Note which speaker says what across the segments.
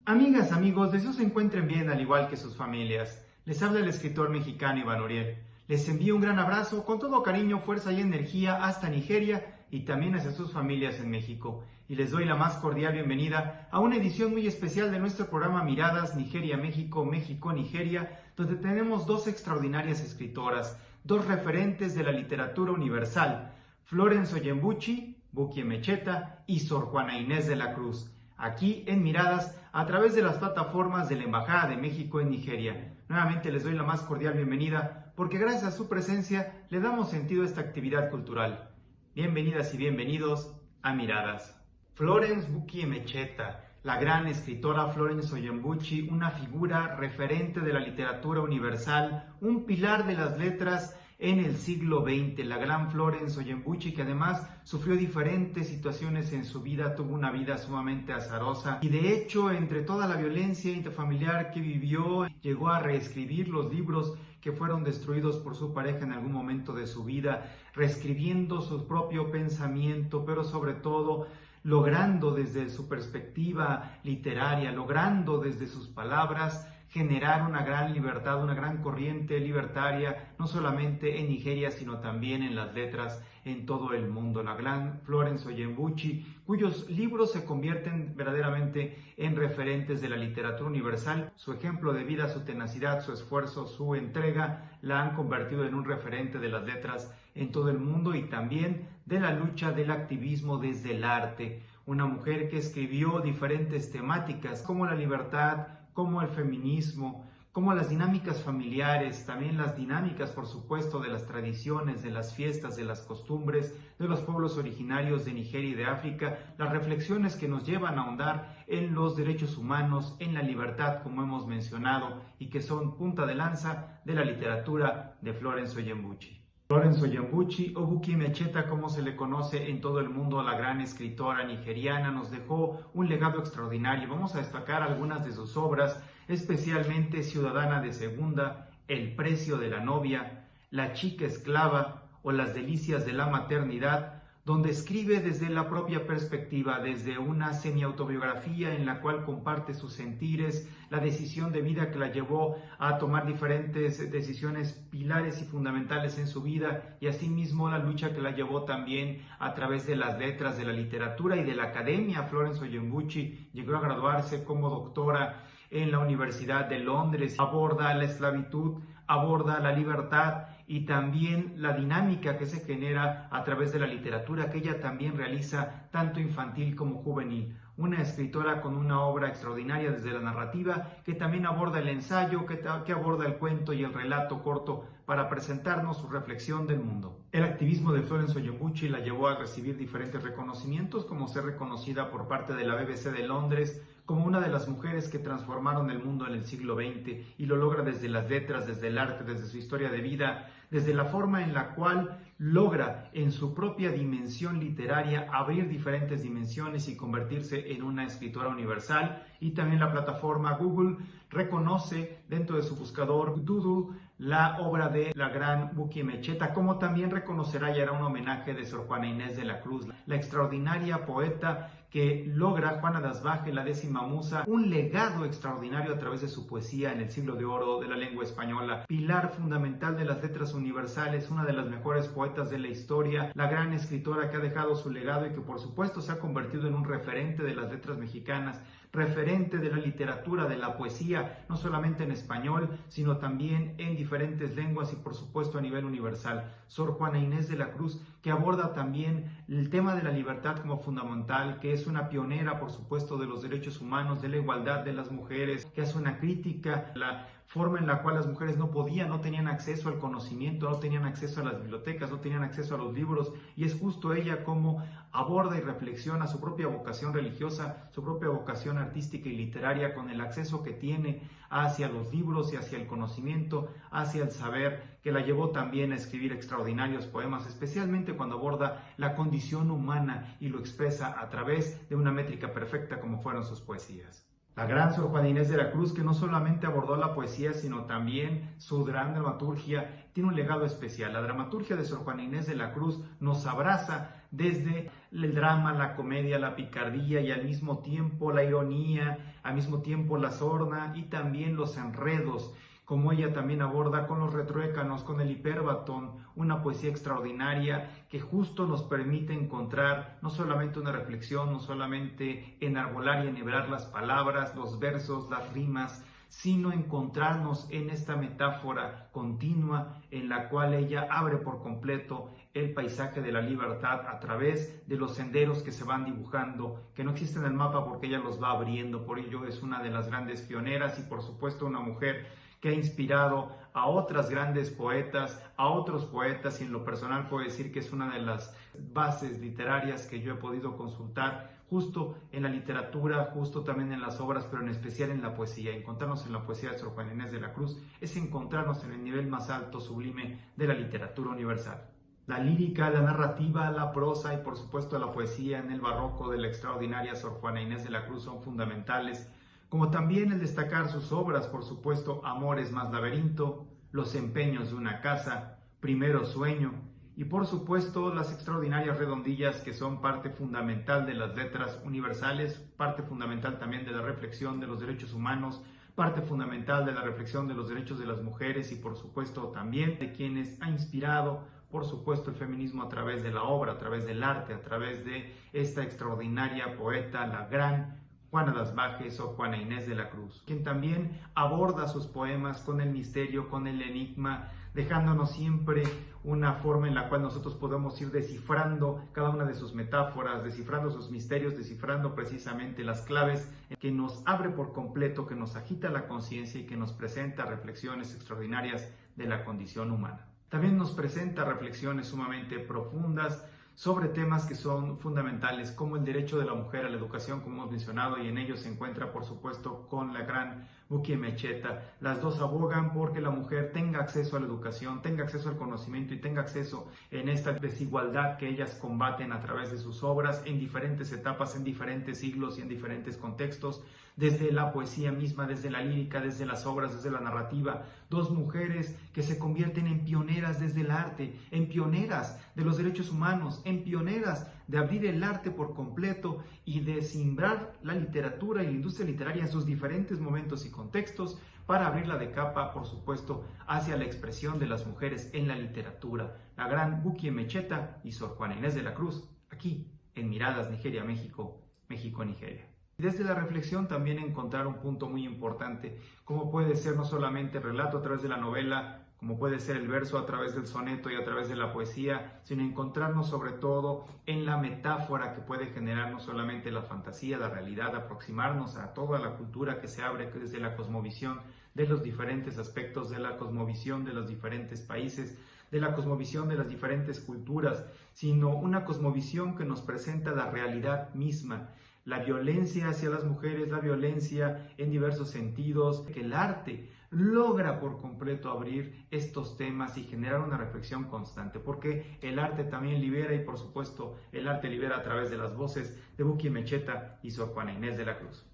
Speaker 1: Amigas, amigos, deseo se encuentren bien al igual que sus familias. Les habla el escritor mexicano Iván Uriel. Les envío un gran abrazo con todo cariño, fuerza y energía hasta Nigeria y también hacia sus familias en México. Y les doy la más cordial bienvenida a una edición muy especial de nuestro programa Miradas Nigeria-México, México-Nigeria, donde tenemos dos extraordinarias escritoras, dos referentes de la literatura universal, Florence Oyembuchi, Buki Emecheta y Sor Juana Inés de la Cruz, aquí en Miradas a través de las plataformas de la Embajada de México en Nigeria. Nuevamente les doy la más cordial bienvenida porque gracias a su presencia le damos sentido a esta actividad cultural. Bienvenidas y bienvenidos a Miradas. Florence Buki Emecheta, la gran escritora Florence Oyembuchi, una figura referente de la literatura universal, un pilar de las letras en el siglo XX, la gran Florence Oyembuchi, que además sufrió diferentes situaciones en su vida, tuvo una vida sumamente azarosa y de hecho entre toda la violencia intrafamiliar que vivió, llegó a reescribir los libros que fueron destruidos por su pareja en algún momento de su vida, reescribiendo su propio pensamiento, pero sobre todo logrando desde su perspectiva literaria, logrando desde sus palabras generar una gran libertad, una gran corriente libertaria, no solamente en Nigeria, sino también en las letras en todo el mundo. La gran Florence Oyembuchi, cuyos libros se convierten verdaderamente en referentes de la literatura universal. Su ejemplo de vida, su tenacidad, su esfuerzo, su entrega, la han convertido en un referente de las letras en todo el mundo y también de la lucha del activismo desde el arte. Una mujer que escribió diferentes temáticas como la libertad, como el feminismo, como las dinámicas familiares, también las dinámicas, por supuesto, de las tradiciones, de las fiestas, de las costumbres, de los pueblos originarios de Nigeria y de África, las reflexiones que nos llevan a ahondar en los derechos humanos, en la libertad, como hemos mencionado, y que son punta de lanza de la literatura de Florence Oyembuchi. Florence Oyembuchi, o Buki Emecheta, como se le conoce en todo el mundo, la gran escritora nigeriana, nos dejó un legado extraordinario. Vamos a destacar algunas de sus obras, especialmente Ciudadana de Segunda, El precio de la novia, La chica esclava o Las delicias de la maternidad, donde escribe desde la propia perspectiva, desde una semi-autobiografía en la cual comparte sus sentires, la decisión de vida que la llevó a tomar diferentes decisiones pilares y fundamentales en su vida, y asimismo la lucha que la llevó también a través de las letras, de la literatura y de la academia. Florence Oyembuchi llegó a graduarse como doctora en la Universidad de Londres, aborda la esclavitud, aborda la libertad y también la dinámica que se genera a través de la literatura que ella también realiza tanto infantil como juvenil. Una escritora con una obra extraordinaria desde la narrativa que también aborda el ensayo, que aborda el cuento y el relato corto para presentarnos su reflexión del mundo. El activismo de Florence Oyembuchi la llevó a recibir diferentes reconocimientos, como ser reconocida por parte de la BBC de Londres como una de las mujeres que transformaron el mundo en el siglo XX, y lo logra desde las letras, desde el arte, desde su historia de vida, desde la forma en la cual logra en su propia dimensión literaria abrir diferentes dimensiones y convertirse en una escritora universal. Y también la plataforma Google reconoce dentro de su buscador Doodle la obra de la gran Buki Emecheta, como también reconocerá y hará un homenaje de Sor Juana Inés de la Cruz, la extraordinaria poeta que logra, Juana de Asbaje, la décima musa, un legado extraordinario a través de su poesía en el siglo de oro de la lengua española, pilar fundamental de las letras universales, una de las mejores poetas de la historia, la gran escritora que ha dejado su legado y que por supuesto se ha convertido en un referente de las letras mexicanas, referente de la literatura, de la poesía, no solamente en español, sino también en diferentes lenguas y por supuesto a nivel universal. Sor Juana Inés de la Cruz, que aborda también el tema de la libertad como fundamental, que es una pionera, por supuesto, de los derechos humanos, de la igualdad de las mujeres, que hace una crítica a la forma en la cual las mujeres no tenían acceso al conocimiento, no tenían acceso a las bibliotecas, no tenían acceso a los libros, y es justo ella como aborda y reflexiona su propia vocación religiosa, su propia vocación artística y literaria con el acceso que tiene hacia los libros y hacia el conocimiento, hacia el saber, que la llevó también a escribir extraordinarios poemas, especialmente cuando aborda la condición humana y lo expresa a través de una métrica perfecta como fueron sus poesías. La gran Sor Juana Inés de la Cruz, que no solamente abordó la poesía, sino también su gran dramaturgia, tiene un legado especial. La dramaturgia de Sor Juana Inés de la Cruz nos abraza desde el drama, la comedia, la picardía y al mismo tiempo la ironía, al mismo tiempo la sorna y también los enredos, como ella también aborda con los retruécanos, con el hiperbatón, una poesía extraordinaria que justo nos permite encontrar no solamente una reflexión, no solamente enarbolar y enhebrar las palabras, los versos, las rimas, sino encontrarnos en esta metáfora continua en la cual ella abre por completo el paisaje de la libertad a través de los senderos que se van dibujando, que no existen en el mapa porque ella los va abriendo. Por ello es una de las grandes pioneras y por supuesto una mujer que ha inspirado a otras grandes poetas, a otros poetas, y en lo personal puedo decir que es una de las bases literarias que yo he podido consultar justo en la literatura, justo también en las obras, pero en especial en la poesía. Encontrarnos en la poesía de Sor Juana Inés de la Cruz es encontrarnos en el nivel más alto, sublime de la literatura universal. La lírica, la narrativa, la prosa y por supuesto la poesía en el barroco de la extraordinaria Sor Juana Inés de la Cruz son fundamentales, como también el destacar sus obras, por supuesto, Amores más laberinto, Los empeños de una casa, Primero sueño, y por supuesto las extraordinarias redondillas que son parte fundamental de las letras universales, parte fundamental también de la reflexión de los derechos humanos, parte fundamental de la reflexión de los derechos de las mujeres y por supuesto también de quienes ha inspirado, por supuesto, el feminismo a través de la obra, a través del arte, a través de esta extraordinaria poeta, la gran Juana das Bages o Juana Inés de la Cruz, quien también aborda sus poemas con el misterio, con el enigma, dejándonos siempre una forma en la cual nosotros podemos ir descifrando cada una de sus metáforas, descifrando sus misterios, descifrando precisamente las claves que nos abre por completo, que nos agita la conciencia y que nos presenta reflexiones extraordinarias de la condición humana. También nos presenta reflexiones sumamente profundas sobre temas que son fundamentales como el derecho de la mujer a la educación, como hemos mencionado, y en ello se encuentra por supuesto con la gran Buki Emecheta. Las dos abogan porque la mujer tenga acceso a la educación, tenga acceso al conocimiento y tenga acceso en esta desigualdad que ellas combaten a través de sus obras en diferentes etapas, en diferentes siglos y en diferentes contextos, desde la poesía misma, desde la lírica, desde las obras, desde la narrativa. Dos mujeres que se convierten en pioneras desde el arte, en pioneras de los derechos humanos, en pioneras de abrir el arte por completo y de simbrar la literatura y la industria literaria en sus diferentes momentos y contextos para abrirla de capa, por supuesto, hacia la expresión de las mujeres en la literatura. La gran Buki Emecheta y Sor Juana Inés de la Cruz, aquí en Miradas Nigeria, México, México, Nigeria. Desde la reflexión también encontrar un punto muy importante, como puede ser no solamente el relato a través de la novela, como puede ser el verso a través del soneto y a través de la poesía, sino encontrarnos sobre todo en la metáfora que puede generar no solamente la fantasía, la realidad, aproximarnos a toda la cultura que se abre desde la cosmovisión de los diferentes aspectos, de la cosmovisión de los diferentes países, de la cosmovisión de las diferentes culturas, sino una cosmovisión que nos presenta la realidad misma. La violencia hacia las mujeres, la violencia en diversos sentidos, que el arte logra por completo abrir estos temas y generar una reflexión constante, porque el arte también libera y por supuesto el arte libera a través de las voces de Buki Emecheta y Sor Juana Inés de la Cruz.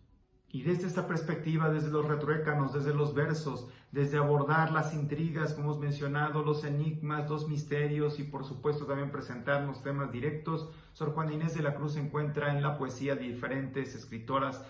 Speaker 1: Y desde esta perspectiva, desde los retruécanos, desde los versos, desde abordar las intrigas, como hemos mencionado, los enigmas, los misterios y por supuesto también presentarnos temas directos, Sor Juana Inés de la Cruz se encuentra en la poesía de diferentes escritoras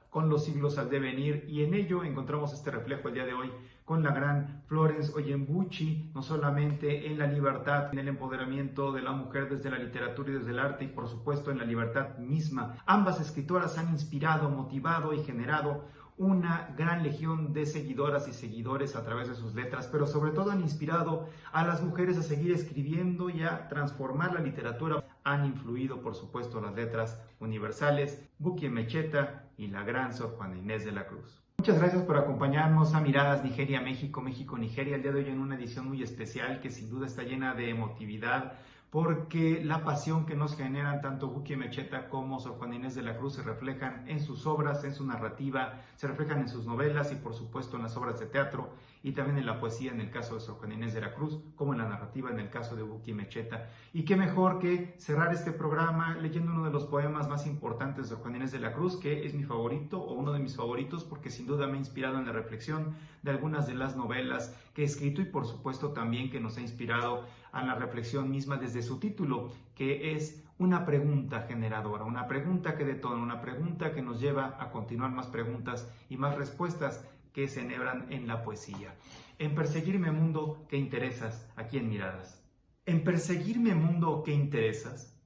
Speaker 1: con los siglos al devenir y en ello encontramos este reflejo el día de hoy con la gran Florence Oyembuchi, no solamente en la libertad, en el empoderamiento de la mujer desde la literatura y desde el arte y por supuesto en la libertad misma. Ambas escritoras han inspirado, motivado y generado una gran legión de seguidoras y seguidores a través de sus letras, pero sobre todo han inspirado a las mujeres a seguir escribiendo y a transformar la literatura. Han influido, por supuesto, las letras universales, Buki Emecheta y la gran Sor Juana Inés de la Cruz. Muchas gracias por acompañarnos a Miradas Nigeria, México, México, Nigeria, el día de hoy en una edición muy especial que sin duda está llena de emotividad, porque la pasión que nos generan tanto Buki Mecheta como Sor Juana Inés de la Cruz se reflejan en sus obras, en su narrativa, se reflejan en sus novelas y por supuesto en las obras de teatro y también en la poesía en el caso de Sor Juana Inés de la Cruz, como en la narrativa en el caso de Buki Mecheta. Y qué mejor que cerrar este programa leyendo uno de los poemas más importantes de Sor Juana Inés de la Cruz, que es mi favorito o uno de mis favoritos porque sin duda me ha inspirado en la reflexión de algunas de las novelas que he escrito y por supuesto también que nos ha inspirado a la reflexión misma desde su título, que es una pregunta generadora, una pregunta que detona, una pregunta que nos lleva a continuar más preguntas y más respuestas que se enhebran en la poesía. En perseguirme mundo, ¿qué interesas? Aquí en Miradas. En perseguirme mundo, ¿qué interesas?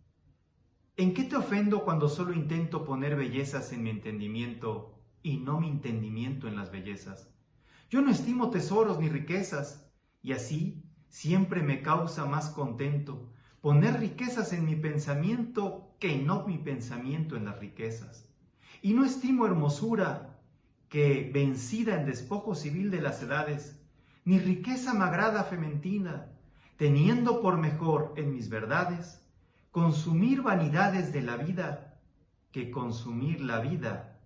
Speaker 1: ¿En qué te ofendo cuando solo intento poner bellezas en mi entendimiento y no mi entendimiento en las bellezas? Yo no estimo tesoros ni riquezas, y así siempre me causa más contento poner riquezas en mi pensamiento que no mi pensamiento en las riquezas. Y no estimo hermosura que, vencida en despojo civil de las edades, ni riqueza magrada fementina, teniendo por mejor en mis verdades consumir vanidades de la vida que consumir la vida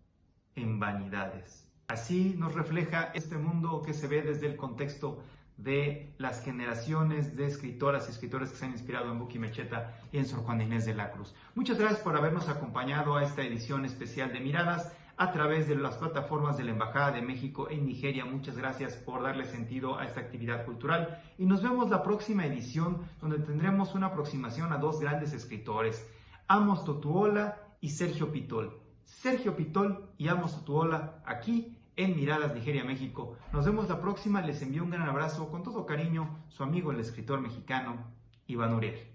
Speaker 1: en vanidades. Así nos refleja este mundo que se ve desde el contexto de las generaciones de escritoras y escritores que se han inspirado en Buki Mecheta y en Sor Juana Inés de la Cruz. Muchas gracias por habernos acompañado a esta edición especial de Miradas a través de las plataformas de la Embajada de México en Nigeria. Muchas gracias por darle sentido a esta actividad cultural y nos vemos la próxima edición donde tendremos una aproximación a dos grandes escritores, Amos Totuola y Sergio Pitol. Sergio Pitol y Amos Totuola aquí en Miradas Nigeria, México. Nos vemos la próxima. Les envío un gran abrazo con todo cariño, su amigo el escritor mexicano Iván Uriel.